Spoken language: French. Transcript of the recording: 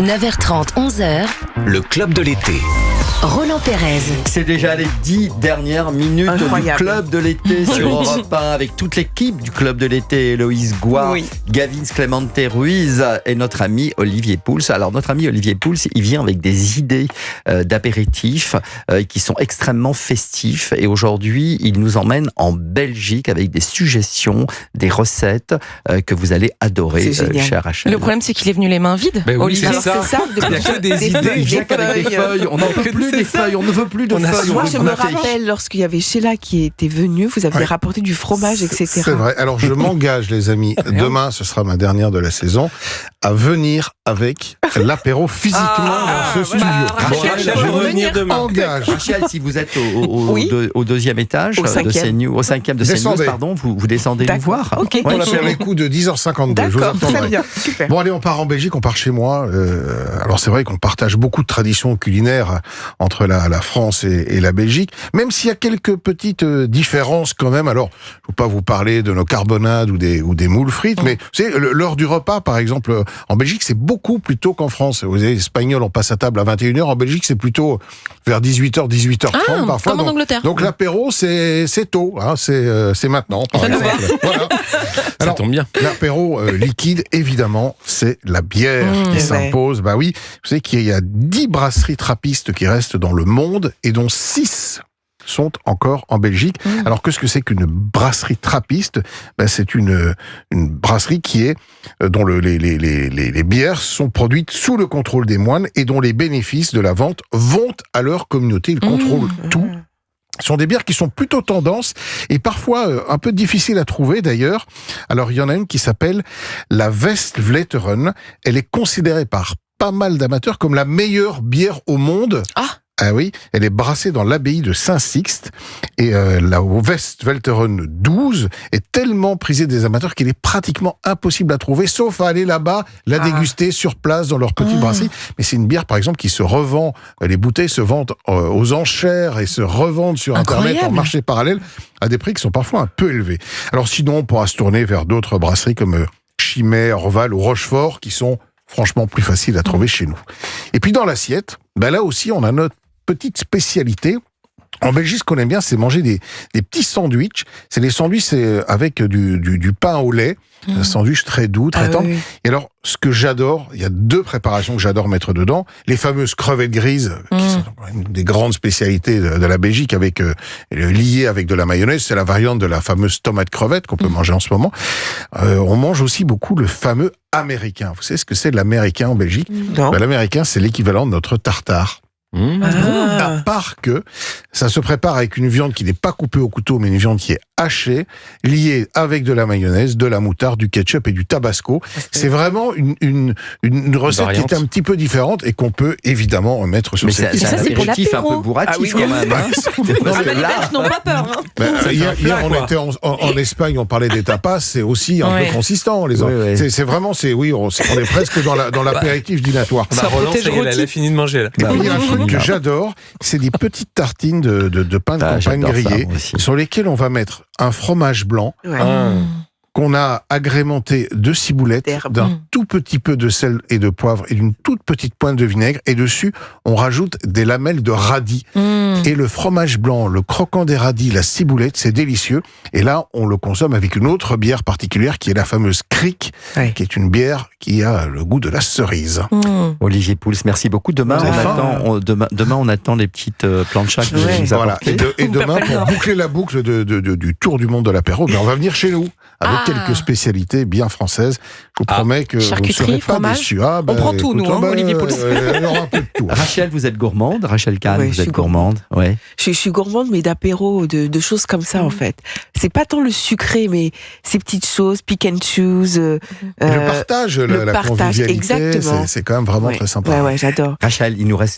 9h30, 11h. Le club de l'été. Roland Pérez. C'est déjà les 10 dernières minutes Incroyable. du club de l'été sur Europe 1 avec toute l'équipe du club de l'été. Héloïse Goua, Oui. Gavin Clemente Ruiz et notre ami Olivier Pouls. Alors notre ami Olivier Pouls, il vient avec des idées d'apéritifs qui sont extrêmement festifs. Et aujourd'hui, il nous emmène en Belgique avec des suggestions, des recettes que vous allez adorer, C'est génial. cher Rachel. Le problème, c'est qu'il est venu les mains vides. Ben oui, Olivier, c'est ça. Il n'y a que des idées. Il vient qu'avec des feuilles. On n'en peut plus des feuilles. On ne veut plus de feuilles. Moi, On je veut me un fait. rappelle lorsqu'il y avait Sheila qui était venue, vous aviez rapporté du fromage, etc. C'est vrai. Alors je m'engage, les amis, demain, ce sera ma dernière de la saison, à venir avec l'apéro physiquement dans ce studio. Rachel, je faut venir demain. Engage. Rachel, si vous êtes Oui. au deuxième étage Au de cinquième. CNews, au cinquième de CNews, Descendez. pardon, vous descendez nous D'accord. voir. Ok. On l'a fait avec coup de 10h52. Je vous D'accord, très attendrai. bien, super. Bon, allez, on part en Belgique, on part chez moi. Alors, c'est vrai qu'on partage beaucoup de traditions culinaires entre la France et la Belgique, même s'il y a quelques petites différences quand même. Alors, je ne veux pas vous parler de nos carbonades ou des moules frites, mais vous savez, l'heure du repas, par exemple, en Belgique, c'est beaucoup plus tôt qu'en France. Vous savez, les Espagnols, on passe à table à 21h. En Belgique, c'est plutôt vers 18h, 18h30 parfois. comme en Angleterre. Donc, l'apéro, c'est tôt. Hein, c'est maintenant, par exemple. Voilà. Ça tombe bien. L'apéro liquide, évidemment, c'est la bière qui c'est vrai. s'impose. Bah oui, vous savez qu'il y a 10 brasseries trappistes qui restent dans le monde et dont 6 sont encore en Belgique. Alors, qu'est-ce que c'est qu'une brasserie trappiste ? C'est une brasserie qui est dont les bières sont produites sous le contrôle des moines et dont les bénéfices de la vente vont à leur communauté. Ils contrôlent tout. Ce sont des bières qui sont plutôt tendance et parfois un peu difficiles à trouver d'ailleurs. Alors il y en a une qui s'appelle la Westvleteren. Elle est considérée par pas mal d'amateurs comme la meilleure bière au monde. Ah oui, elle est brassée dans l'abbaye de Saint-Sixte et la Westvleteren 12 est tellement prisée des amateurs qu'il est pratiquement impossible à trouver, sauf à aller là-bas, la déguster sur place dans leur petite brasserie. Mais c'est une bière, par exemple, qui se revend, les bouteilles se vendent aux enchères et se revendent sur Internet en marché parallèle à des prix qui sont parfois un peu élevés. Alors sinon, on pourra se tourner vers d'autres brasseries comme Chimay, Orval ou Rochefort qui sont franchement plus faciles à trouver chez nous. Et puis dans l'assiette, là aussi, on a notre petite spécialité. En Belgique, ce qu'on aime bien, c'est manger des petits sandwichs. C'est les sandwichs avec du pain au lait. Un sandwich très doux, très tendre. Oui. Et alors, ce que j'adore, il y a 2 préparations que j'adore mettre dedans. Les fameuses crevettes grises, qui sont une des grandes spécialités de la Belgique, liées avec de la mayonnaise. C'est la variante de la fameuse tomate crevette qu'on peut manger en ce moment. On mange aussi beaucoup le fameux américain. Vous savez ce que c'est l'américain en Belgique ? Non. L'américain, c'est l'équivalent de notre tartare. À part que ça se prépare avec une viande qui n'est pas coupée au couteau, mais une viande qui est hachée, liée avec de la mayonnaise, de la moutarde, du ketchup et du tabasco. C'est vraiment une recette qui est un petit peu différente et qu'on peut évidemment mettre sur Mais cette c'est un c'est pour apéritif un l'apéro. peu bourratif Ah oui, quand même. Hein. Parce que Les là, Belges n'ont pas peur. Hier, on était en Espagne, on parlait des tapas, c'est aussi un peu consistant. Oui, oui. C'est vraiment, on est presque dans l'apéritif dînatoire. Roland, ça y est, elle a fini de manger là. Et puis, il y a un truc que j'adore, c'est des petites tartines de pain de campagne j'adore ça, grillé, moi aussi. sur lesquelles on va mettre un fromage blanc qu'on a agrémenté de ciboulettes, D'herbe. d'un tout petit peu de sel et de poivre et d'une toute petite pointe de vinaigre. Et dessus, on rajoute des lamelles de radis. Et le fromage blanc, le croquant des radis, la ciboulette, c'est délicieux. Et là, on le consomme avec une autre bière particulière qui est la fameuse Kriek, qui est une bière qui a le goût de la cerise. Olivier Pouls, merci beaucoup. Demain, on attend les petites planchas que vous nous Voilà. apportez. Et demain, pour boucler la boucle du tour du monde de l'apéro, on va venir chez nous avec quelques spécialités bien françaises. Je vous promets que vous ne Charcuterie, serez pas fromage. déçus. On prend tout, nous, Olivier Pouls. Il y aura un peu de tout. Rachel, vous êtes gourmande. Rachel Kahn, Oui, vous je êtes suis gourmande. Ouais. Je suis gourmande, mais d'apéro, de choses comme ça, en fait. C'est pas tant le sucré, mais ces petites choses, pick and choose. Le partage, la partage, convivialité, exactement. c'est quand même vraiment très sympa. Ouais, j'adore. Rachel, il nous reste